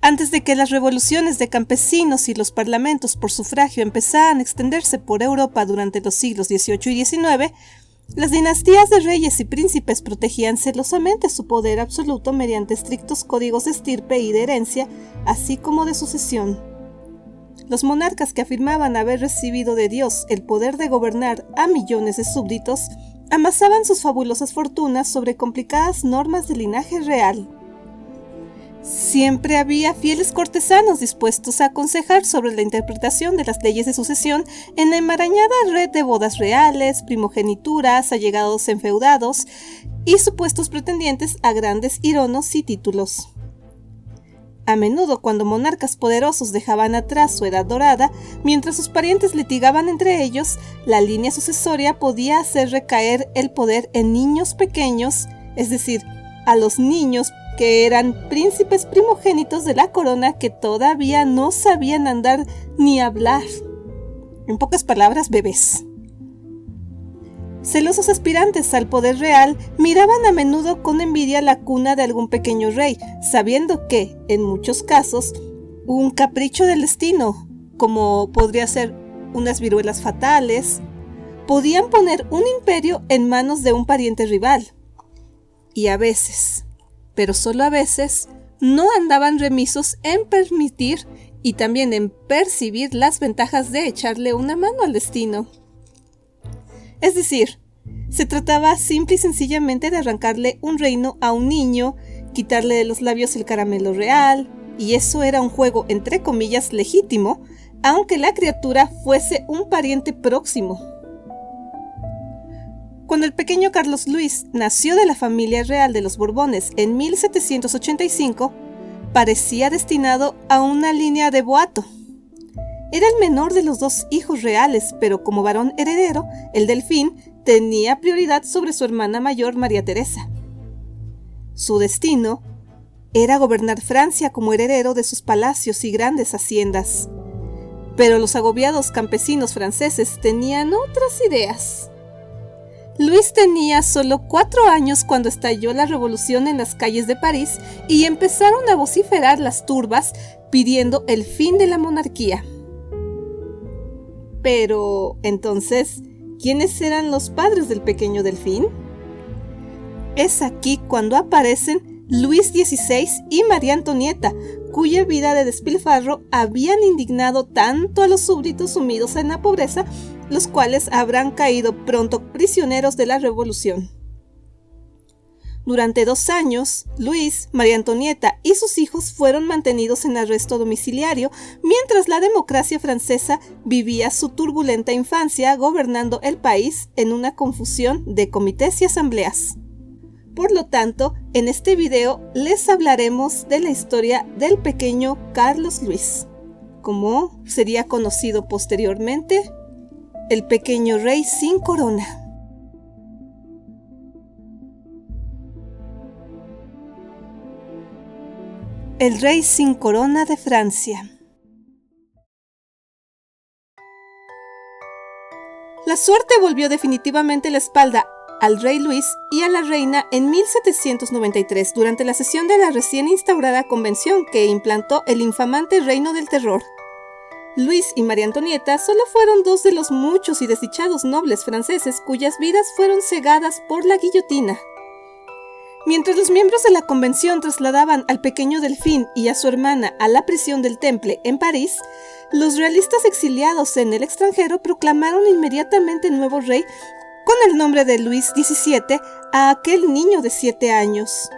Antes de que las revoluciones de campesinos y los parlamentos por sufragio empezaran a extenderse por Europa durante los siglos XVIII y XIX, las dinastías de reyes y príncipes protegían celosamente su poder absoluto mediante estrictos códigos de estirpe y de herencia, así como de sucesión. Los monarcas que afirmaban haber recibido de Dios el poder de gobernar a millones de súbditos amasaban sus fabulosas fortunas sobre complicadas normas de linaje real. Siempre había fieles cortesanos dispuestos a aconsejar sobre la interpretación de las leyes de sucesión en la enmarañada red de bodas reales, primogenituras, allegados enfeudados y supuestos pretendientes a grandes tronos y títulos. A menudo, cuando monarcas poderosos dejaban atrás su edad dorada, mientras sus parientes litigaban entre ellos, la línea sucesoria podía hacer recaer el poder en niños pequeños, es decir, a los niños que eran príncipes primogénitos de la corona que todavía no sabían andar ni hablar. En pocas palabras, bebés. Celosos aspirantes al poder real miraban a menudo con envidia la cuna de algún pequeño rey, sabiendo que, en muchos casos, un capricho del destino, como podría ser unas viruelas fatales, podían poner un imperio en manos de un pariente rival. Y a veces, pero solo a veces, no andaban remisos en permitir y también en percibir las ventajas de echarle una mano al destino. Es decir, se trataba simple y sencillamente de arrancarle un reino a un niño, quitarle de los labios el caramelo real, y eso era un juego entre comillas legítimo, aunque la criatura fuese un pariente próximo. Cuando el pequeño Carlos Luis nació de la familia real de los Borbones en 1785, parecía destinado a una línea de boato. Era el menor de los dos hijos reales, pero como varón heredero, el Delfín tenía prioridad sobre su hermana mayor María Teresa. Su destino era gobernar Francia como heredero de sus palacios y grandes haciendas. Pero los agobiados campesinos franceses tenían otras ideas. Luis tenía solo 4 años cuando estalló la revolución en las calles de París y empezaron a vociferar las turbas pidiendo el fin de la monarquía. Pero, entonces, ¿quiénes eran los padres del pequeño Delfín? Es aquí cuando aparecen Luis XVI y María Antonieta, cuya vida de despilfarro habían indignado tanto a los súbditos sumidos en la pobreza, los cuales habrán caído pronto prisioneros de la revolución. Durante 2 años, Luis, María Antonieta y sus hijos fueron mantenidos en arresto domiciliario, mientras la democracia francesa vivía su turbulenta infancia gobernando el país en una confusión de comités y asambleas. Por lo tanto, en este video les hablaremos de la historia del pequeño Carlos Luis, como sería conocido posteriormente, el pequeño rey sin corona. El rey sin corona de Francia. La suerte volvió definitivamente la espalda al rey Luis y a la reina en 1793 durante la sesión de la recién instaurada convención que implantó el infamante Reino del Terror. Luis y María Antonieta solo fueron 2 de los muchos y desdichados nobles franceses cuyas vidas fueron cegadas por la guillotina. Mientras los miembros de la convención trasladaban al pequeño Delfín y a su hermana a la prisión del Temple en París, los realistas exiliados en el extranjero proclamaron inmediatamente nuevo rey con el nombre de Luis XVII a aquel niño de 7 años.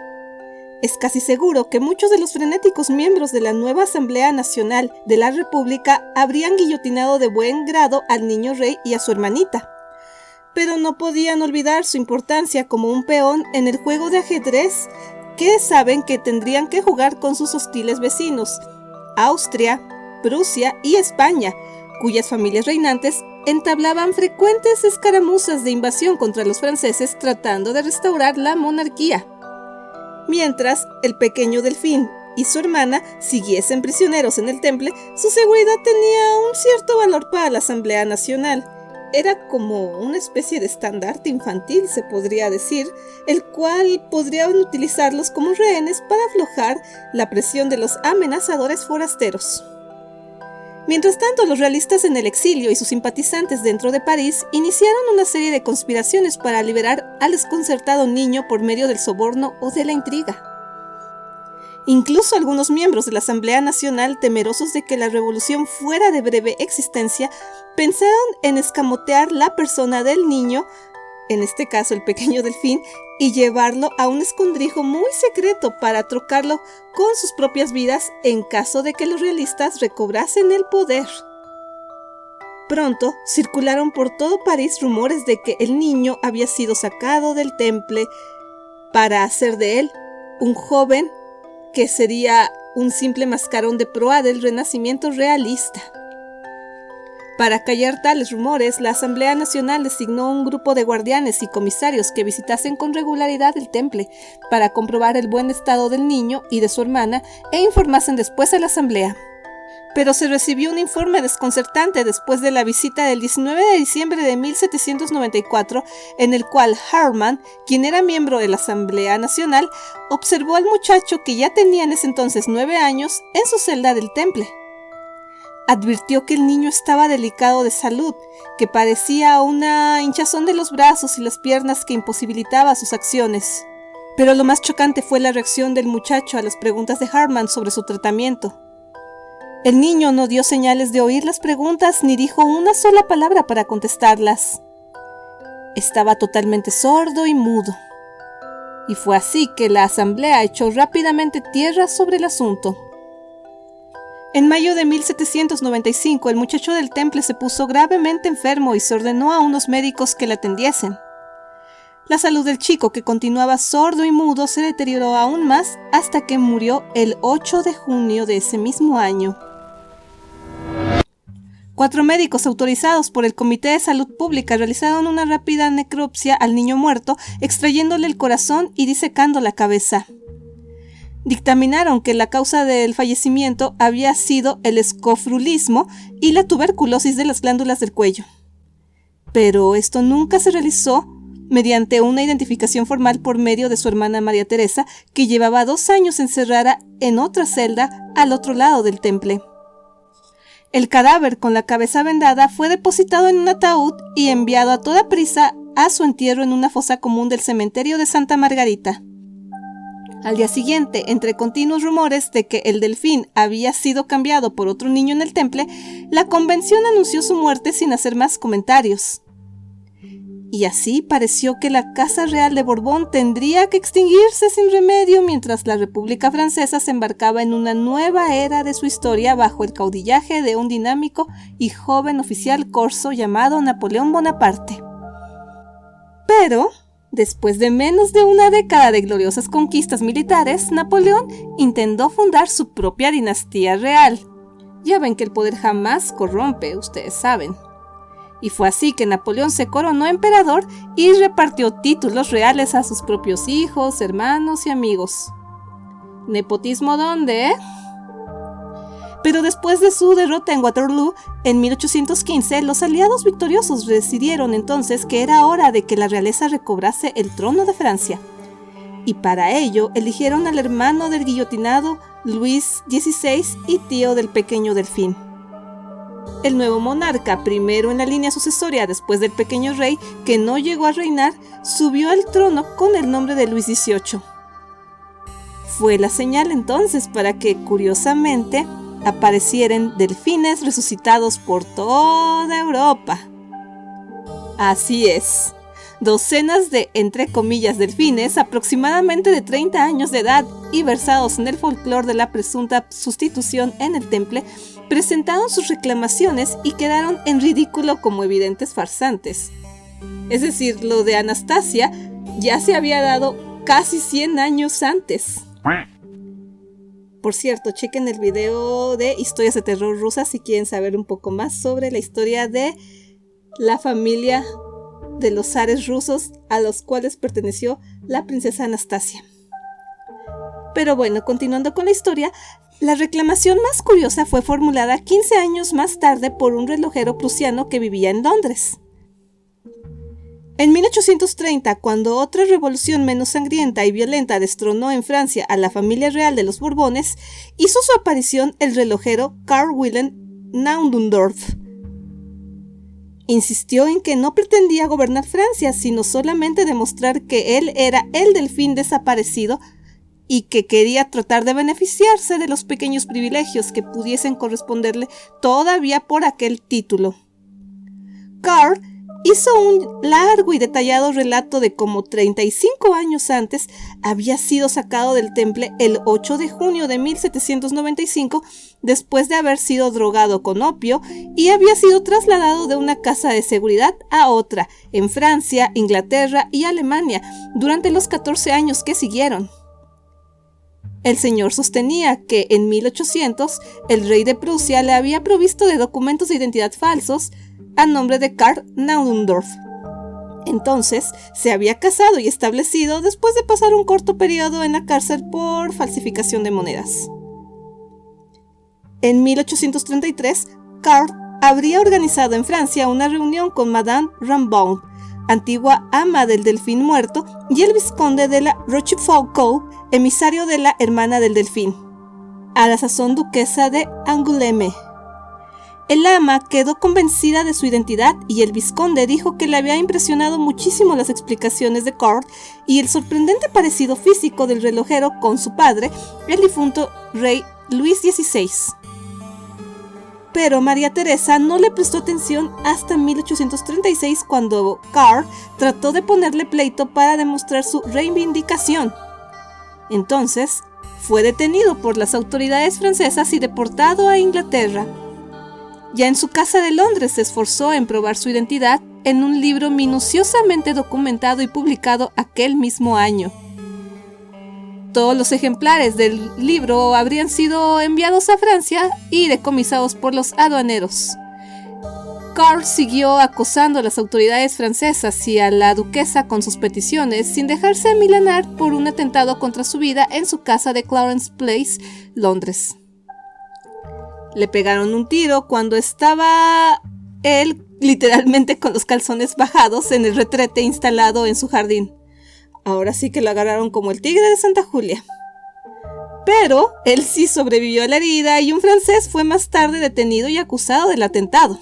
Es casi seguro que muchos de los frenéticos miembros de la nueva Asamblea Nacional de la República habrían guillotinado de buen grado al niño rey y a su hermanita, pero no podían olvidar su importancia como un peón en el juego de ajedrez que saben que tendrían que jugar con sus hostiles vecinos, Austria, Prusia y España, cuyas familias reinantes entablaban frecuentes escaramuzas de invasión contra los franceses tratando de restaurar la monarquía. Mientras el pequeño Delfín y su hermana siguiesen prisioneros en el Temple, su seguridad tenía un cierto valor para la Asamblea Nacional, era como una especie de estandarte infantil, se podría decir, el cual podrían utilizarlos como rehenes para aflojar la presión de los amenazadores forasteros. Mientras tanto, los realistas en el exilio y sus simpatizantes dentro de París iniciaron una serie de conspiraciones para liberar al desconcertado niño por medio del soborno o de la intriga. Incluso algunos miembros de la Asamblea Nacional, temerosos de que la revolución fuera de breve existencia, pensaron en escamotear la persona del niño, en este caso el pequeño Delfín, y llevarlo a un escondrijo muy secreto para trocarlo con sus propias vidas en caso de que los realistas recobrasen el poder. Pronto circularon por todo París rumores de que el niño había sido sacado del temple para hacer de él un joven que sería un simple mascarón de proa del renacimiento realista. Para callar tales rumores, la Asamblea Nacional designó un grupo de guardianes y comisarios que visitasen con regularidad el temple para comprobar el buen estado del niño y de su hermana e informasen después a la Asamblea. Pero se recibió un informe desconcertante después de la visita del 19 de diciembre de 1794, en el cual Harman, quien era miembro de la Asamblea Nacional, observó al muchacho que ya tenía en ese entonces 9 años en su celda del temple. Advirtió que el niño estaba delicado de salud, que padecía una hinchazón de los brazos y las piernas que imposibilitaba sus acciones. Pero lo más chocante fue la reacción del muchacho a las preguntas de Harman sobre su tratamiento. El niño no dio señales de oír las preguntas ni dijo una sola palabra para contestarlas. Estaba totalmente sordo y mudo. Y fue así que la asamblea echó rápidamente tierra sobre el asunto. En mayo de 1795, el muchacho del temple se puso gravemente enfermo y se ordenó a unos médicos que le atendiesen. La salud del chico, que continuaba sordo y mudo, se deterioró aún más hasta que murió el 8 de junio de ese mismo año. 4 médicos autorizados por el Comité de Salud Pública realizaron una rápida necropsia al niño muerto, extrayéndole el corazón y disecando la cabeza. Dictaminaron que la causa del fallecimiento había sido el escofrulismo y la tuberculosis de las glándulas del cuello. Pero esto nunca se realizó mediante una identificación formal por medio de su hermana María Teresa, que llevaba 2 años encerrada en otra celda al otro lado del temple. El cadáver con la cabeza vendada fue depositado en un ataúd y enviado a toda prisa a su entierro en una fosa común del cementerio de Santa Margarita. Al día siguiente, entre continuos rumores de que el Delfín había sido cambiado por otro niño en el temple, la convención anunció su muerte sin hacer más comentarios. Y así pareció que la Casa Real de Borbón tendría que extinguirse sin remedio mientras la República Francesa se embarcaba en una nueva era de su historia bajo el caudillaje de un dinámico y joven oficial corso llamado Napoleón Bonaparte. Pero después de menos de una década de gloriosas conquistas militares, Napoleón intentó fundar su propia dinastía real. Ya ven que el poder jamás corrompe, ustedes saben. Y fue así que Napoleón se coronó emperador y repartió títulos reales a sus propios hijos, hermanos y amigos. ¿Nepotismo dónde, Pero después de su derrota en Waterloo, en 1815, los aliados victoriosos decidieron entonces que era hora de que la realeza recobrase el trono de Francia. Y para ello eligieron al hermano del guillotinado Luis XVI y tío del pequeño Delfín. El nuevo monarca, primero en la línea sucesoria después del pequeño rey, que no llegó a reinar, subió al trono con el nombre de Luis XVIII. Fue la señal entonces para que, curiosamente, aparecieran delfines resucitados por toda Europa. Así es, docenas de, entre comillas, delfines, aproximadamente de 30 años de edad y versados en el folclore de la presunta sustitución en el temple, presentaron sus reclamaciones y quedaron en ridículo como evidentes farsantes. Es decir, lo de Anastasia ya se había dado casi 100 años antes. Por cierto, chequen el video de Historias de Terror Rusas si quieren saber un poco más sobre la historia de la familia de los zares rusos a los cuales perteneció la princesa Anastasia. Pero bueno, continuando con la historia, la reclamación más curiosa fue formulada 15 años más tarde por un relojero prusiano que vivía en Londres. En 1830, cuando otra revolución menos sangrienta y violenta destronó en Francia a la familia real de los Borbones, hizo su aparición el relojero Karl Wilhelm Naundorff. Insistió en que no pretendía gobernar Francia, sino solamente demostrar que él era el delfín desaparecido y que quería tratar de beneficiarse de los pequeños privilegios que pudiesen corresponderle todavía por aquel título. Karl hizo un largo y detallado relato de cómo 35 años antes había sido sacado del temple el 8 de junio de 1795 después de haber sido drogado con opio y había sido trasladado de una casa de seguridad a otra en Francia, Inglaterra y Alemania durante los 14 años que siguieron. El señor sostenía que en 1800 el rey de Prusia le había provisto de documentos de identidad falsos a nombre de Karl Naundorff. Entonces se había casado y establecido después de pasar un corto periodo en la cárcel por falsificación de monedas. En 1833, Karl habría organizado en Francia una reunión con Madame Rambaud, antigua ama del delfín muerto, y el vizconde de la Rochefoucauld, emisario de la hermana del delfín, a la sazón duquesa de Angoulême. El ama quedó convencida de su identidad y el vizconde dijo que le había impresionado muchísimo las explicaciones de Karl y el sorprendente parecido físico del relojero con su padre, el difunto rey Luis XVI. Pero María Teresa no le prestó atención hasta 1836 cuando Karl trató de ponerle pleito para demostrar su reivindicación. Entonces, fue detenido por las autoridades francesas y deportado a Inglaterra. Ya en su casa de Londres se esforzó en probar su identidad en un libro minuciosamente documentado y publicado aquel mismo año. Todos los ejemplares del libro habrían sido enviados a Francia y decomisados por los aduaneros. Karl siguió acosando a las autoridades francesas y a la duquesa con sus peticiones sin dejarse amilanar por un atentado contra su vida en su casa de Clarence Place, Londres. Le pegaron un tiro cuando estaba él literalmente con los calzones bajados en el retrete instalado en su jardín. Ahora sí que lo agarraron como el tigre de Santa Julia. Pero él sí sobrevivió a la herida y un francés fue más tarde detenido y acusado del atentado.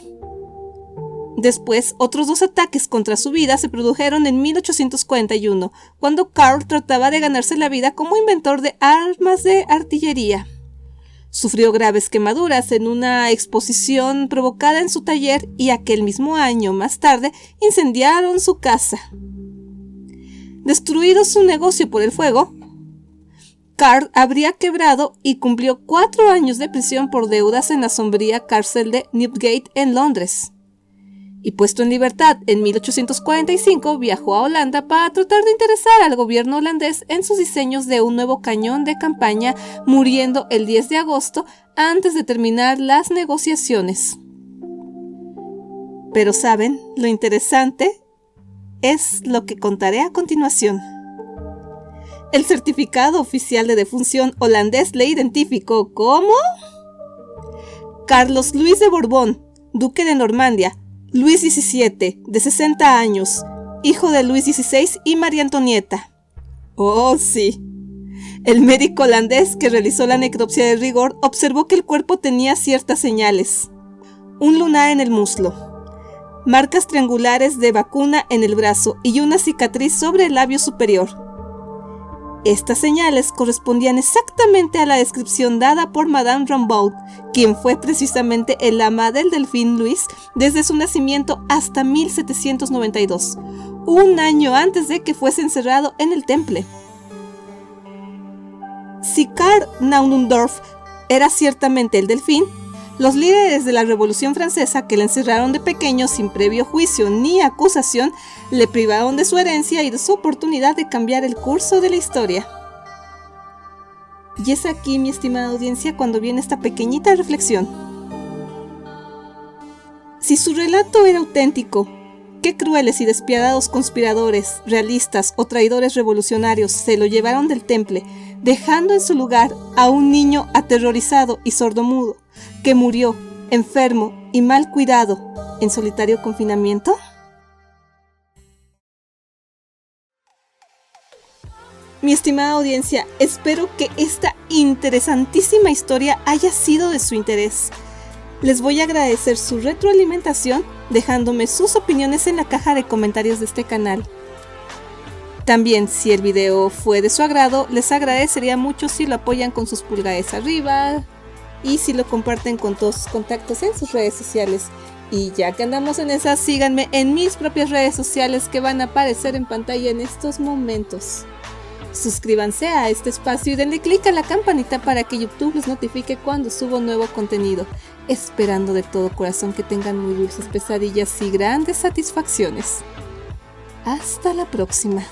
Después, otros 2 ataques contra su vida se produjeron en 1841, cuando Karl trataba de ganarse la vida como inventor de armas de artillería. Sufrió graves quemaduras en una exposición provocada en su taller y aquel mismo año más tarde incendiaron su casa. Destruido su negocio por el fuego, Karl habría quebrado y cumplió 4 años de prisión por deudas en la sombría cárcel de Newgate en Londres. Y puesto en libertad en 1845, viajó a Holanda para tratar de interesar al gobierno holandés en sus diseños de un nuevo cañón de campaña, muriendo el 10 de agosto antes de terminar las negociaciones. Pero ¿saben? Lo interesante es lo que contaré a continuación. El certificado oficial de defunción holandés le identificó como Carlos Luis de Borbón, duque de Normandía, Luis XVII, de 60 años, hijo de Luis XVI y María Antonieta. Oh, sí. El médico holandés que realizó la necropsia de rigor observó que el cuerpo tenía ciertas señales. Un lunar en el muslo, marcas triangulares de vacuna en el brazo y una cicatriz sobre el labio superior. Estas señales correspondían exactamente a la descripción dada por Madame Rambaud, quien fue precisamente el ama del delfín Luis desde su nacimiento hasta 1792, un año antes de que fuese encerrado en el temple. Si Karl Naundorff era ciertamente el delfín, los líderes de la Revolución Francesa que le encerraron de pequeño sin previo juicio ni acusación, le privaron de su herencia y de su oportunidad de cambiar el curso de la historia. Y es aquí, mi estimada audiencia, cuando viene esta pequeñita reflexión. Si su relato era auténtico, qué crueles y despiadados conspiradores, realistas o traidores revolucionarios se lo llevaron del temple, dejando en su lugar a un niño aterrorizado y sordomudo, que murió, enfermo y mal cuidado, en solitario confinamiento. Mi estimada audiencia, espero que esta interesantísima historia haya sido de su interés. Les voy a agradecer su retroalimentación dejándome sus opiniones en la caja de comentarios de este canal. También, si el video fue de su agrado, les agradecería mucho si lo apoyan con sus pulgares arriba y si lo comparten con todos sus contactos en sus redes sociales. Y ya que andamos en esas, síganme en mis propias redes sociales que van a aparecer en pantalla en estos momentos. Suscríbanse a este espacio y denle click a la campanita para que YouTube les notifique cuando subo nuevo contenido, esperando de todo corazón que tengan muy dulces pesadillas y grandes satisfacciones. Hasta la próxima.